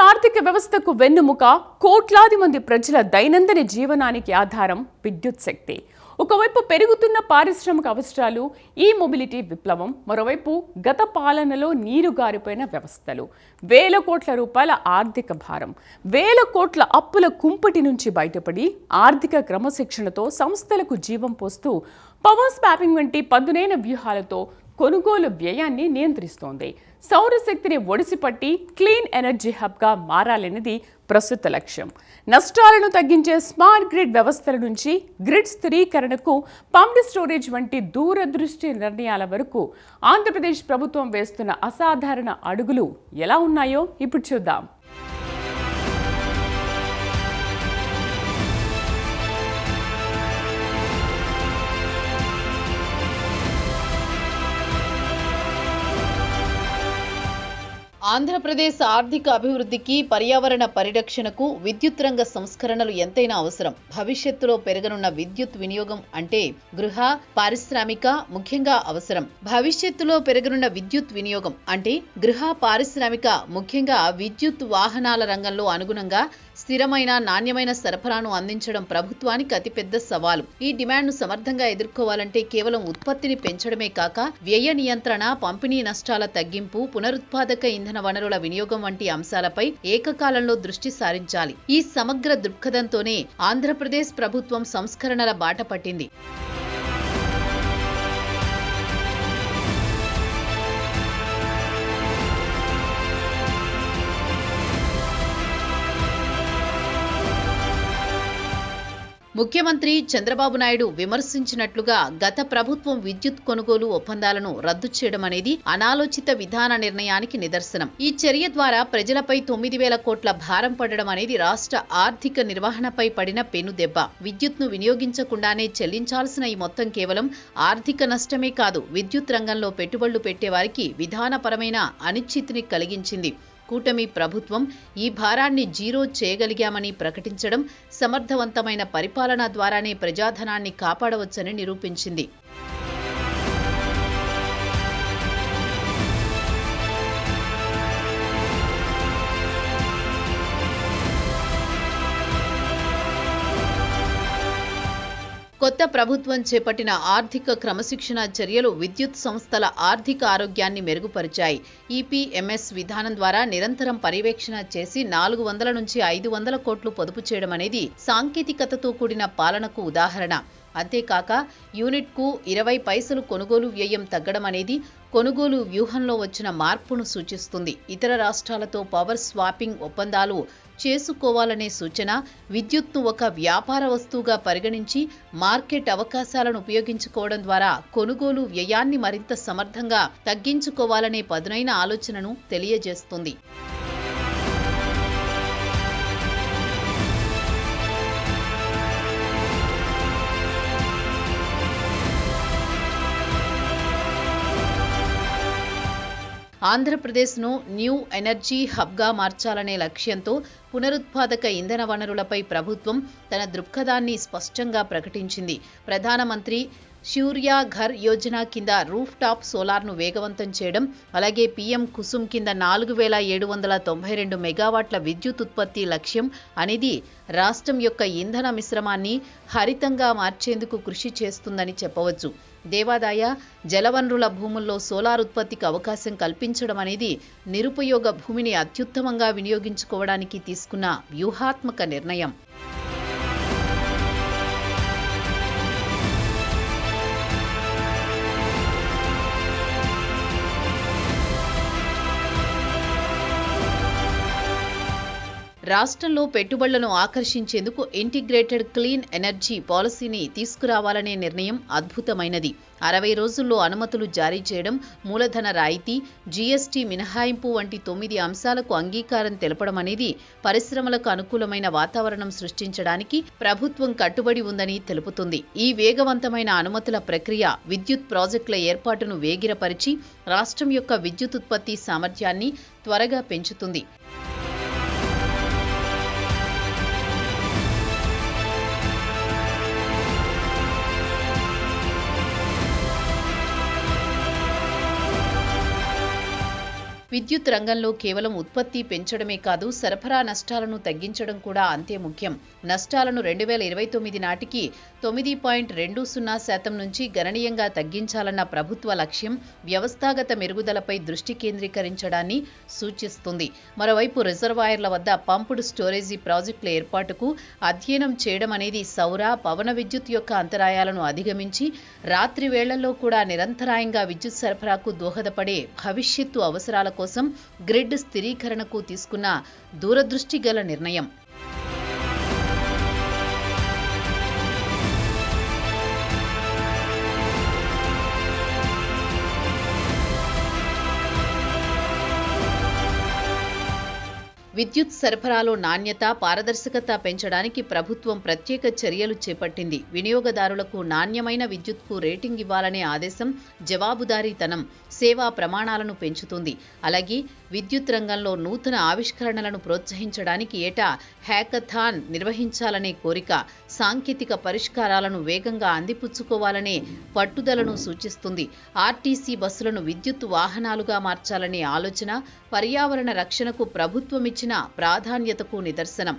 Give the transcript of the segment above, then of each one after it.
ఆర్థిక వ్యవస్థకు వెన్నుముక, కోట్లాది మంది ప్రజల దైనందిన జీవనానికి ఆధారం విద్యుత్ శక్తి. ఒకవైపు పెరుగుతున్న పారిశ్రామిక అవసరాలు, ఈ మొబిలిటీ విప్లవం, మరోవైపు గత పాలనలో నీరుగారిపోయిన వ్యవస్థలు, వేల కోట్ల రూపాయల ఆర్థిక భారం, వేల కోట్ల అప్పుల కుంపటి నుంచి బయటపడి ఆర్థిక క్రమశిక్షణతో సంస్థలకు జీవం పోస్తూ పవర్ స్వాపింగ్ వంటి పదునైన వ్యూహాలతో కొనుగోలు వ్యయాన్ని నియంత్రిస్తోంది. సౌరశక్తిని ఒడిసిపట్టి క్లీన్ ఎనర్జీ హబ్గా మారాలనేది ప్రస్తుత లక్ష్యం. నష్టాలను తగ్గించే స్మార్ట్ గ్రిడ్ వ్యవస్థల నుంచి గ్రిడ్ స్థిరీకరణకు, పంప్డ్ స్టోరేజ్ వంటి దూరదృష్టి నిర్ణయాల వరకు ఆంధ్రప్రదేశ్ ప్రభుత్వం వేస్తున్న అసాధారణ అడుగులు ఎలా ఉన్నాయో ఇప్పుడు చూద్దాం. ఆంధ్రప్రదేశ్ ఆర్థిక అభివృద్ధికి, పర్యావరణ పరిరక్షణకు విద్యుత్ రంగ సంస్కరణలు ఎంతైనా అవసరం. భవిష్యత్తులో పెరగనున్న విద్యుత్ వినియోగం అంటే గృహ, పారిశ్రామిక ముఖ్యంగా అవసరం. భవిష్యత్తులో పెరగనున్న విద్యుత్ వినియోగం అంటే గృహ, పారిశ్రామిక ముఖ్యంగా విద్యుత్ వాహనాల రంగంలో అనుగుణంగా స్థిరమైన, నాణ్యమైన సరఫరాను అందించడం ప్రభుత్వానికి అతిపెద్ద సవాలు. ఈ డిమాండ్ను సమర్థంగా ఎదుర్కోవాలంటే కేవలం ఉత్పత్తిని పెంచడమే కాక వ్యయ నియంత్రణ, పంపిణీ నష్టాల తగ్గింపు, పునరుత్పాదక ఇంధన వనరుల వినియోగం వంటి అంశాలపై ఏకకాలంలో దృష్టి సారించాలి. ఈ సమగ్ర దృక్పథంతోనే ఆంధ్రప్రదేశ్ ప్రభుత్వం సంస్కరణల బాట పట్టింది. ముఖ్యమంత్రి చంద్రబాబు నాయుడు విమర్శించినట్లుగా గత ప్రభుత్వం విద్యుత్ కొనుగోలు ఒప్పందాలను రద్దు చేయడం అనేది అనాలోచిత విధాన నిర్ణయానికి నిదర్శనం. ఈ చర్య ద్వారా ప్రజలపై 9,000 కోట్ల భారం పడడం అనేది రాష్ట్ర ఆర్థిక నిర్వహణపై పడిన పెనుదెబ్బ. విద్యుత్ను వినియోగించకుండానే చెల్లించాల్సిన ఈ మొత్తం కేవలం ఆర్థిక నష్టమే కాదు, విద్యుత్ రంగంలో పెట్టుబడులు పెట్టేవారికి విధానపరమైన అనిశ్చితిని కలిగించింది. కూటమి ప్రభుత్వం ఈ భారాన్ని జీరో చేయగలిగామని ప్రకటించడం, సమర్థవంతమైన పరిపాలన ద్వారానే ప్రజాధనాన్ని కాపాడవచ్చని నిరూపించింది. కొత్త ప్రభుత్వం చేపట్టిన ఆర్థిక క్రమశిక్షణ చర్యలు విద్యుత్ సంస్థల ఆర్థిక ఆరోగ్యాన్ని మెరుగుపరిచాయి. ఈపీఎంఎస్ విధానం ద్వారా నిరంతరం పర్యవేక్షణ చేసి 400 నుంచి 500 కోట్లు పొదుపు చేయడం అనేది సాంకేతికతతో కూడిన పాలనకు ఉదాహరణ. అంతేకాక యూనిట్కు 20 పైసలు కొనుగోలు వ్యయం తగ్గడం అనేది కొనుగోలు వ్యూహంలో వచ్చిన మార్పును సూచిస్తుంది. ఇతర రాష్ట్రాలతో పవర్ స్వాపింగ్ ఒప్పందాలు చేసుకోవాలనే సూచన, విద్యుత్ను ఒక వ్యాపార వస్తువుగా పరిగణించి మార్కెట్ అవకాశాలను ఉపయోగించుకోవడం ద్వారా కొనుగోలు వ్యయాన్ని మరింత సమర్థంగా తగ్గించుకోవాలనే పదునైన ఆలోచనను తెలియజేస్తుంది. ఆంధ్రప్రదేశ్ను న్యూ ఎనర్జీ హబ్గా మార్చాలనే లక్ష్యంతో పునరుత్పాదక ఇంధన వనరులపై ప్రభుత్వం తన దృక్పథాన్ని స్పష్టంగా ప్రకటించింది. ప్రధానమంత్రి సూర్య ఘర్ యోజన కింద రూఫ్ టాప్ సోలార్ను వేగవంతం చేయడం, అలాగే పీఎం కుసుమ్ కింద 4,792 మెగావాట్ల విద్యుత్ ఉత్పత్తి లక్ష్యం అనేది రాష్ట్రం యొక్క ఇంధన మిశ్రమాన్ని హరితంగా మార్చేందుకు కృషి చేస్తుందని చెప్పవచ్చు. దేవాదాయ, జలవనరుల భూముల్లో సోలార్ ఉత్పత్తికి అవకాశం కల్పించడం అనేది నిరుపయోగ భూమిని అత్యుత్తమంగా వినియోగించుకోవడానికి తీసుకున్న వ్యూహాత్మక నిర్ణయం. రాష్ట్రంలో పెట్టుబడులను ఆకర్షించేందుకు ఇంటిగ్రేటెడ్ క్లీన్ ఎనర్జీ పాలసీని తీసుకురావాలనే నిర్ణయం అద్భుతమైనది. 60 రోజుల్లో అనుమతులు జారీ చేయడం, మూలధన రాయితీ, జీఎస్టీ మినహాయింపు వంటి 9 అంశాలకు అంగీకారం తెలపడం అనేది పరిశ్రమలకు అనుకూలమైన వాతావరణం సృష్టించడానికి ప్రభుత్వం కట్టుబడి ఉందని తెలుపుతుంది. ఈ వేగవంతమైన అనుమతుల ప్రక్రియ విద్యుత్ ప్రాజెక్టుల ఏర్పాటును వేగిరపరిచి రాష్ట్రం యొక్క విద్యుత్ ఉత్పత్తి సామర్థ్యాన్ని త్వరగా పెంచుతుంది. విద్యుత్ రంగంలో కేవలం ఉత్పత్తి పెంచడమే కాదు, సరఫరా నష్టాలను తగ్గించడం కూడా అంతే ముఖ్యం. నష్టాలను 2029 నాటికి 9.20% నుంచి గణనీయంగా తగ్గించాలన్న ప్రభుత్వ లక్ష్యం వ్యవస్థాగత మెరుగుదలపై దృష్టి కేంద్రీకరించడాన్ని సూచిస్తుంది. మరోవైపు రిజర్వాయర్ల వద్ద పంపుడు స్టోరేజీ ప్రాజెక్టుల ఏర్పాటుకు అధ్యయనం చేయడం అనేది సౌర, పవన విద్యుత్ యొక్క అంతరాయాలను అధిగమించి రాత్రి వేళల్లో కూడా నిరంతరాయంగా విద్యుత్ సరఫరాకు దోహదపడే భవిష్యత్తు అవసరాల కోసం గ్రిడ్ స్థిరీకరణకు తీసుకున్న దూరదృష్టి గల నిర్ణయం. విద్యుత్ సరఫరాలో నాణ్యత, పారదర్శకత పెంచడానికి ప్రభుత్వం ప్రత్యేక చర్యలు చేపట్టింది. వినియోగదారులకు నాణ్యమైన విద్యుత్కు రేటింగ్ ఇవ్వాలనే ఆదేశం జవాబుదారీతనం, సేవా ప్రమాణాలను పెంచుతుంది. అలాగే విద్యుత్ రంగంలో నూతన ఆవిష్కరణలను ప్రోత్సహించడానికి ఏటా హ్యాకథాన్ నిర్వహించాలనే కోరిక, సాంకేతిక పరిష్కారాలను వేగంగా అందిపుచ్చుకోవాలనే పట్టుదలను సూచిస్తుంది. ఆర్టీసీ బస్సులను విద్యుత్ వాహనాలుగా మార్చాలనే ఆలోచన పర్యావరణ రక్షణకు ప్రభుత్వం ఇచ్చిన ప్రాధాన్యతకు నిదర్శనం.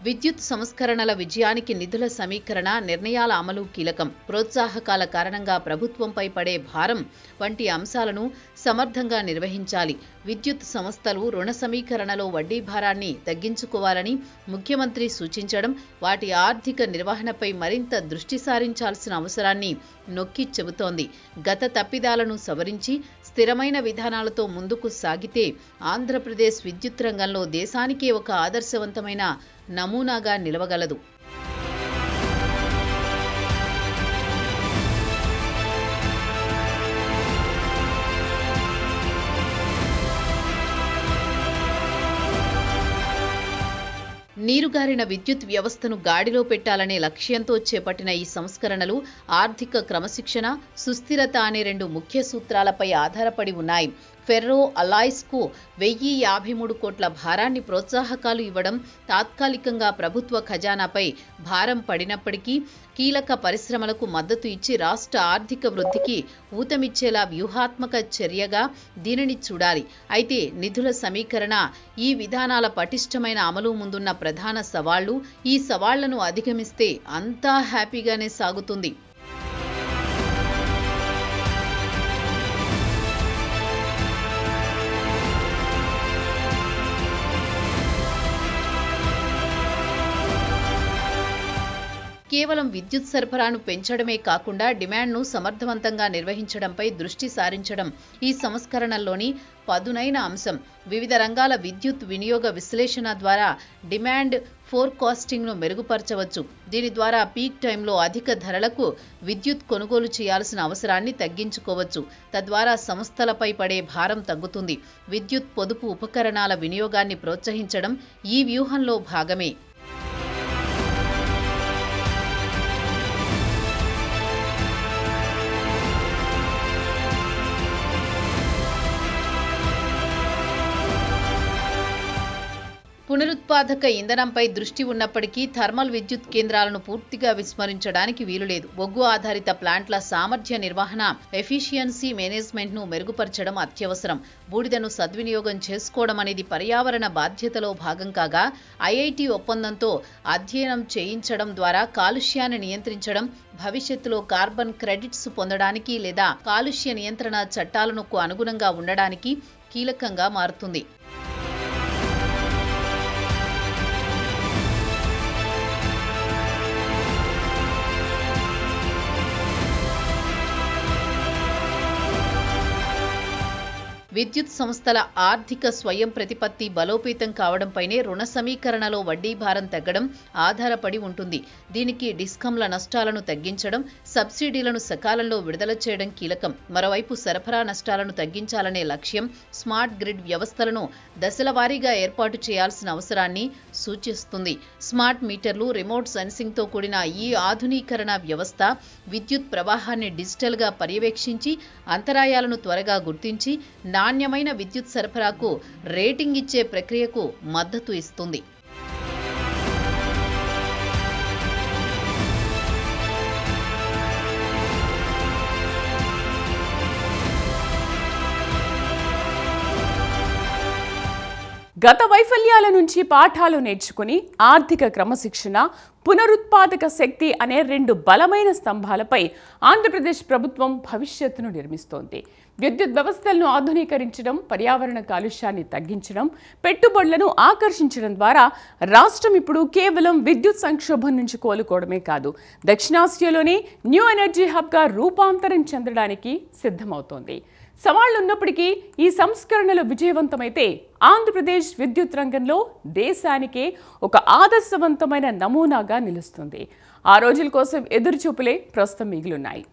విద్యుత్ సంస్కరణల విజయానికి నిధుల సమీకరణ, నిర్ణయాల అమలు కీలకం. ప్రోత్సాహకాల కారణంగా ప్రభుత్వంపై పడే భారం వంటి అంశాలను సమర్థంగా నిర్వహించాలి. విద్యుత్ సంస్థలు రుణ సమీకరణలో వడ్డీ భారాన్ని తగ్గించుకోవాలని ముఖ్యమంత్రి సూచించడం, వాటి ఆర్థిక నిర్వహణపై మరింత దృష్టి సారించాల్సిన అవసరాన్ని నొక్కి చెబుతోంది. గత తప్పిదాలను సవరించి స్థిరమైన విధానాలతో ముందుకు సాగితే ఆంధ్రప్రదేశ్ విద్యుత్ రంగంలో దేశానికే ఒక ఆదర్శవంతమైన నమూనాగా నిలవగలదు. నీరుగారిన విద్యుత్ వ్యవస్థను గాడిలో పెట్టాలనే లక్ష్యంతో చేపట్టిన ఈ సంస్కరణలు ఆర్థిక క్రమశిక్షణ, సుస్థిరత అనే 2 ముఖ్య సూత్రాలపై ఆధారపడి ఉన్నాయి. ఫెర్రో అలాయ్స్కు 1053 కోట్ల భారాన్ని ప్రోత్సాహకాలు ఇవ్వడం తాత్కాలికంగా ప్రభుత్వ ఖజానాపై భారం పడినప్పటికీ కీలక పరిశ్రమలకు మద్దతు ఇచ్చి రాష్ట్ర ఆర్థిక వృద్ధికి ఊతమిచ్చేలా వ్యూహాత్మక చర్యగా దీనిని చూడాలి. అయితే నిధుల సమీకరణ, ఈ విధానాల పటిష్టమైన అమలు ముందున్న ప్రధాన సవాళ్లు. ఈ సవాళ్లను అధిగమిస్తే అంతా హ్యాపీగానే సాగుతుంది. కేవలం విద్యుత్ సరఫరాను పెంచడమే కాకుండా డిమాండ్ను సమర్థవంతంగా నిర్వహించడంపై దృష్టి సారించడం ఈ సంస్కరణల్లోని పదునైన అంశం. వివిధ రంగాల విద్యుత్ వినియోగ విశ్లేషణ ద్వారా డిమాండ్ ఫోర్కాస్టింగ్ను మెరుగుపరచవచ్చు. దీని ద్వారా పీక్ టైంలో అధిక ధరలకు విద్యుత్ కొనుగోలు చేయాల్సిన అవసరాన్ని తగ్గించుకోవచ్చు. తద్వారా సంస్థలపై పడే భారం తగ్గుతుంది. విద్యుత్ పొదుపు ఉపకరణాల వినియోగాన్ని ప్రోత్సహించడం ఈ వ్యూహంలో భాగమే. పునరుత్పాదక ఇంధనంపై దృష్టి ఉన్నప్పటికీ థర్మల్ విద్యుత్ కేంద్రాలను పూర్తిగా విస్మరించడానికి వీలులేదు. బొగ్గు ఆధారిత ప్లాంట్ల సామర్థ్య నిర్వహణ, ఎఫిషియన్సీ మేనేజ్మెంట్ను మెరుగుపరచడం అత్యవసరం. బూడిదను సద్వినియోగం చేసుకోవడం అనేది పర్యావరణ బాధ్యతలో భాగం కాగా, ఐఐటి ఒప్పందంతో అధ్యయనం చేయించడం ద్వారా కాలుష్యాన్ని నియంత్రించడం, భవిష్యత్తులో కార్బన్ క్రెడిట్స్ పొందడానికి లేదా కాలుష్య నియంత్రణ చట్టాలకు అనుగుణంగా ఉండడానికి కీలకంగా మారుతుంది. విద్యుత్ సంస్థల ఆర్థిక స్వయం ప్రతిపత్తి బలోపేతం కావడంపైనే రుణ సమీకరణలో వడ్డీ భారం తగ్గడం ఆధారపడి ఉంటుంది. దీనికి డిస్కంల నష్టాలను తగ్గించడం, సబ్సిడీలను సకాలంలో విడుదల చేయడం కీలకం. మరోవైపు సరఫరా నష్టాలను తగ్గించాలనే లక్ష్యం స్మార్ట్ గ్రిడ్ వ్యవస్థలను దశల వారీగా ఏర్పాటు చేయాల్సిన అవసరాన్ని సూచిస్తుంది. స్మార్ట్ మీటర్లు, రిమోట్ సెన్సింగ్తో కూడిన ఈ ఆధునీకరణ వ్యవస్థ విద్యుత్ ప్రవాహాన్ని డిజిటల్గా పర్యవేక్షించి అంతరాయాలను త్వరగా గుర్తించి నాణ్యమైన విద్యుత్ సరఫరాకు రేటింగ్ ఇచ్చే ప్రక్రియకు మద్దతు ఇస్తుంది. గత వైఫల్యాల నుంచి పాఠాలు నేర్చుకుని ఆర్థిక క్రమశిక్షణ, పునరుత్పాదక శక్తి అనే 2 బలమైన స్తంభాలపై ఆంధ్రప్రదేశ్ ప్రభుత్వం భవిష్యత్తును నిర్మిస్తోంది. విద్యుత్ వ్యవస్థలను ఆధునీకరించడం, పర్యావరణ కాలుష్యాన్ని తగ్గించడం, పెట్టుబడులను ఆకర్షించడం ద్వారా రాష్ట్రం ఇప్పుడు కేవలం విద్యుత్ సంక్షోభం నుంచి కోలుకోవడమే కాదు, దక్షిణాసియాలోనే న్యూ ఎనర్జీ హబ్గా రూపాంతరం చెందడానికి సిద్ధమవుతోంది. సవాళ్లు ఉన్నప్పటికీ ఈ సంస్కరణలు విజయవంతమైతే ఆంధ్రప్రదేశ్ విద్యుత్ రంగంలో దేశానికే ఒక ఆదర్శవంతమైన నమూనాగా నిలుస్తుంది. ఆ రోజుల కోసం ఎదురుచూపులే ప్రస్తుతం మిగిలున్నాయి.